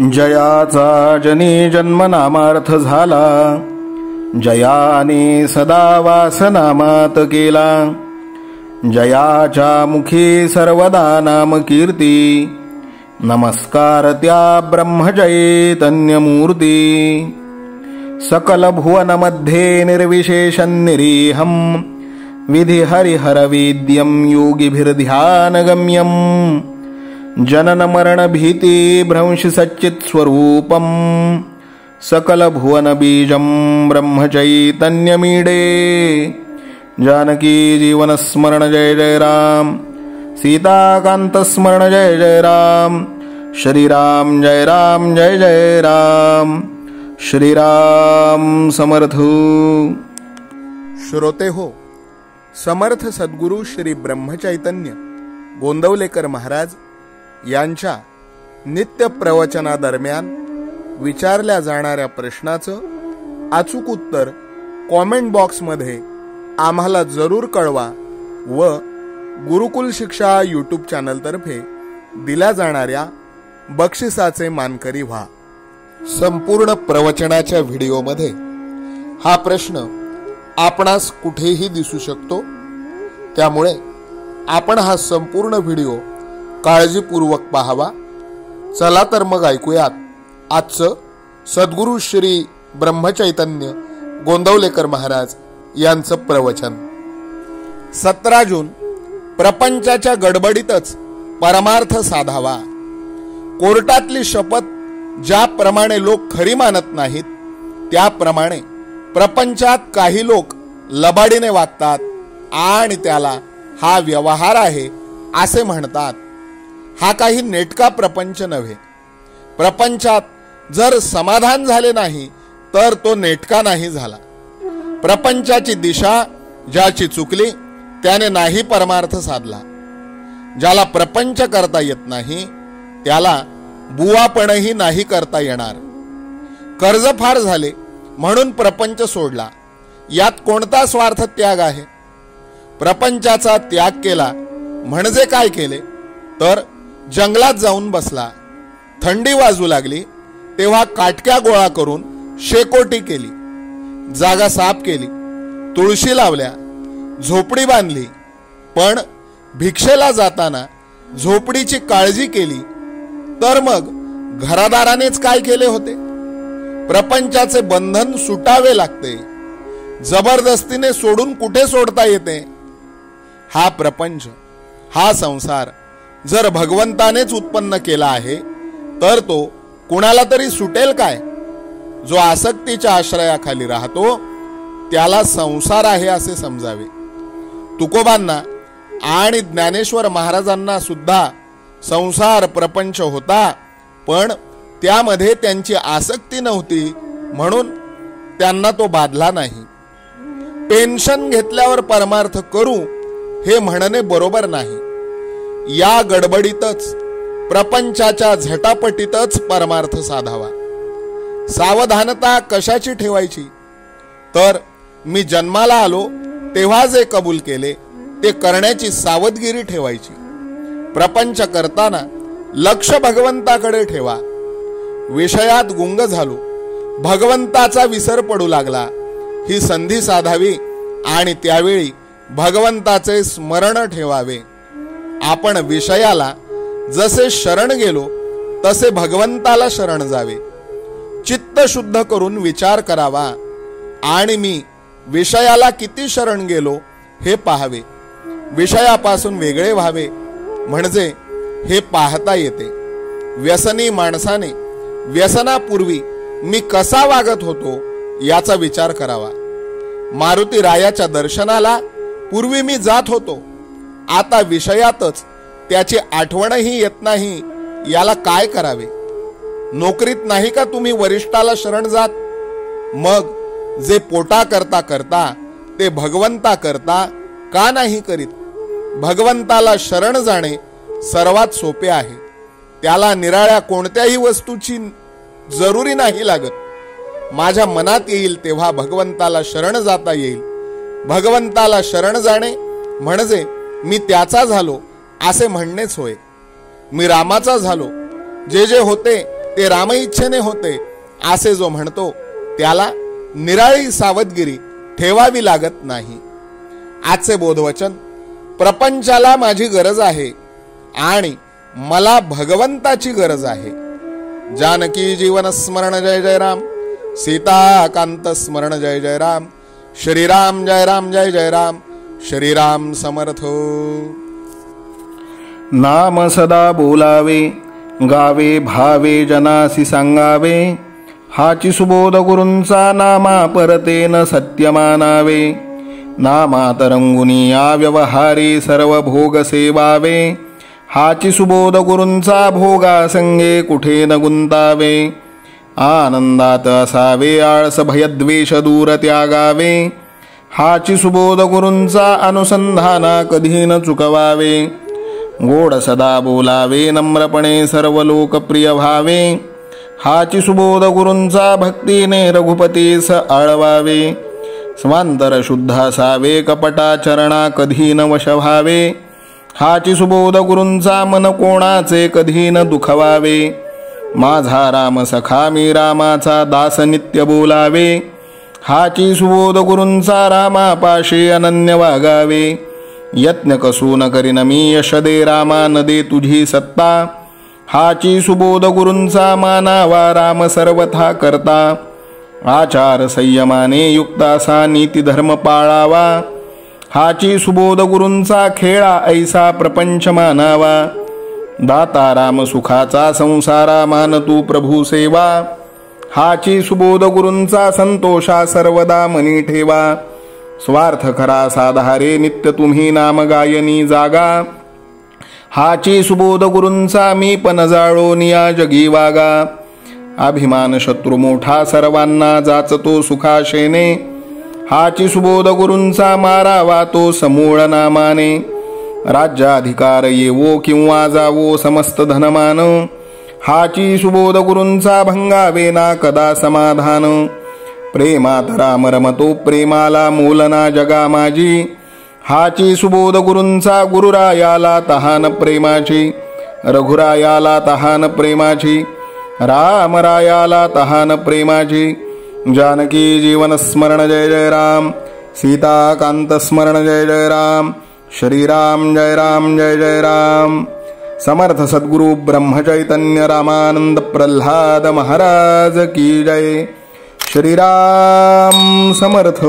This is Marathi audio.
जयाचा जनी जन्मनामार्थ झाला, जयाने सदा वासनामात केला. जयाच्या मुखी सर्वदा नाम कीर्ती, नमस्कार त्या ब्रह्मचैतन्यमूर्ती. सकल भुवनमध्ये निर्विशेषं निरीहं, विधि हरिहरवेद्यं योगिभिर्ध्यानगम्यं. जनन मरण भीति भ्रंश सच्चित् स्वरूपं, सकल भुवन बीजं ब्रह्मचैतन्यमीडे. जानकी जीवन स्मरण जय जय राम, सीताकांत स्मरण जय जय राम. श्रीराम जय राम जय जय राम. श्रीराम समर्थ. श्रोते हो, समर्थ सद्गुरू श्री ब्रह्मचैतन्य गोंदवलेकर महाराज यांच्या नित्य प्रवचनादरम्यान विचारल्या जाणाऱ्या प्रश्नाचं अचूक उत्तर कॉमेंट बॉक्समध्ये आम्हाला जरूर कळवा व गुरुकुल शिक्षा यूट्यूब चॅनलतर्फे दिल्या जाणाऱ्या बक्षिसाचे मानकरी व्हा. संपूर्ण प्रवचनाच्या व्हिडिओमध्ये हा प्रश्न आपणास कुठेही दिसू शकतो, त्यामुळे आपण हा संपूर्ण व्हिडिओ काळजीपूर्वक पाहावा. चला तर मग ऐकूयात आजचं सद्गुरू श्री ब्रह्मचैतन्य गोंदवलेकर महाराज यांचं प्रवचन. 17 जून. प्रपंचाच्या गडबडीतच परमार्थ साधावा. कोर्टातली शपथ ज्याप्रमाणे लोक खरी मानत नाहीत, त्याप्रमाणे प्रपंचात काही लोक लबाडीने वागतात आणि त्याला हा व्यवहार आहे असे म्हणतात. हा काही नेटका प्रपंच नव्हे. प्रपंचात जर समाधान झाले नाही तर तो नेटका नाही झाला. प्रपंचाची दिशा ज्याची चुकली त्याने नाही परमार्थ साधला. ज्याला प्रपंच करता येत नाही त्याला बुवापणही नाही करता येणार. कर्ज फार झाले म्हणून प्रपंच सोडला, यात कोणता स्वार्थ त्याग आहे? प्रपंचाचा त्याग केला म्हणजे काय केले तर जंगलात जाऊन बसला. थंडी वाजू लागली तेव्हा काटक्या गोळा करून शेकोटी केली, जागा साफ केली, तुळशी लावल्या, झोपडी बांधली. पण भिक्षेला जाताना झोपडीची काळजी केली तर मग घरादारानेच काय केले होते? प्रपंचाचे बंधन सुटावे लागते. जबरदस्तीने सोडून कुठे सोडता येते? हा प्रपंच, हा संसार जर भगवंतानेच उत्पन्न केला आहे तर तो कुणाला तरी सुटेल काय? जो आसक्तीच्या आश्रयाखाली राहतो त्याला संसार आहे असे समजावे. तुकोबांना आणि ज्ञानेश्वर महाराजांना सुद्धा संसार प्रपंच होता, पण त्यामध्ये त्यांची आसक्ती नव्हती म्हणून त्यांना तो बाधला नाही. पेन्शन घेतल्यावर परमार्थ करू हे म्हणणे बरोबर नाही. या गडबडीतच प्रपंचाच्या झटापटीतच परमार्थ साधावा. सावधानता कशाची ठेवायची तर मी जन्माला आलो तेव्हा जे कबूल केले ते करण्याची सावधगिरी ठेवायची. प्रपंच करताना लक्ष भगवंताकडे ठेवा. विषयात गुंग झालो, भगवंताचा विसर पडू लागला, ही संधी साधावी आणि त्यावेळी भगवंताचे स्मरण ठेवावे. आपण विषयाला जसे शरण गेलो तसे भगवंताला शरण जावे. चित्त शुद्ध करून विचार करावा आणि मी विषयाला किती शरण गेलो हे पाहावे. विषयापासून वेगळे व्हावे म्हणजे हे पाहता येते. व्यसनी माणसाने व्यसनापूर्वी मी कसा वागत होतो याचा विचार करावा. मारुती रायाच्या दर्शनाला पूर्वी मी जात होतो, आता विषयातच त्याची आठवणही येत नाही, याला काय करावे? नोकरीत नाही का तुम्ही वरिष्ठाला शरण जात? मग जे पोटा करता करता ते भगवंता करता का नाही करीत? भगवंताला शरण जाणे सर्वात सोपे आहे. त्याला निराळ्या कोणत्याही वस्तूची जरुरी नाही लागत. माझ्या मनात येईल तेव्हा भगवंताला शरण जाता येईल. भगवंताला शरण जाणे म्हणजे मी त्याचा झालो असे म्हणणेच होय. मी रामाचा झालो, जे जे होते ते रामइच्छेने होते असे जो म्हणतो त्याला निराळी सावधगिरी ठेवावी लागत नाही. आजचे बोधवचन, प्रपंचाला माझी गरज आहे आणि मला भगवंताची गरज आहे. जानकी जीवन स्मरण जय जय राम. सीताकांत स्मरण जय जय राम. श्रीराम जय राम जय जय राम. श्रीराम समर्थ. नाम सदा बोलावे, गावे भावे जनासी सांगावे. हाची सुबोध गुरूंचा नामा परतेन सत्य मानावे. नामात रंगुनी या व्यवहारी सर्व भोग सेवावे. हाची सुबोध गुरूंचा भोगा संगे कुठे न गुंतावे. आनंदात असावे आळस भयद्वेष दूर त्यागावे. हाची सुबोध गुरूंचा अनुसंधाना कधी न चुकवावे. गोड सदा बोलावे, नम्रपणे सर्व लोकप्रिय व्हावे. हाची सुबोध गुरूंचा भक्तीने रघुपतीस आळवावे. स्वांतर शुद्ध असावे, कपटाचरणा कधी न वश व्हावे. हाची सुबोध गुरूंचा मन कोणाचे कधी न दुखवावे. माझा राम सखा मी रामाचा दास नित्य बोलावे. हाची सुबोध गुरूंचा रामापाशी अनन्य वागावे. यत्न कसू न करीन मी यश दे रामा न दे तुझी सत्ता. हाची सुबोध गुरूंचा मानावा राम सर्वथा करता. आचार संयमाने युक्त असा नीती धर्म पाळावा. हाची सुबोध गुरूंचा खेळा ऐसा प्रपंच मानावा. दाता राम सुखाचा संसारा मान तू प्रभू सेवा. हाची सुबोध गुरूंचा संतोषा सर्वदा मनी ठेवा. स्वार्थ खरा साधारे नित्य तुम्ही नाम गायनी जागा. हाची सुबोध गुरूंचा मी पण जाळो निया जगी वागा. अभिमान शत्रू मोठा सर्वांना जाचतो सुखाशेने. हाची सुबोध गुरूंचा मारावा तो समूळ नामाने. राज्याधिकार येवो किंवा जावो समस्त धनमान. हाची सुबोध गुरूंचा भंगावे ना कदा समाधान. प्रेमात राम रमतो प्रेमाला मोलना जगा माझी. हाची सुबोध गुरूंचा गुरुरायाला तहान प्रेमाची. रघुरायाला तहान प्रेमाची. रामरायाला तहान प्रेमाची. जानकी जीवन स्मरण जय जय राम. सीताकांत स्मरण जय जय राम. श्रीराम जय राम जय जय राम. समर्थ सद्गुरु ब्रह्मचैतन्य रामानंद प्रल्हाद महाराज की जय. श्रीराम समर्थ.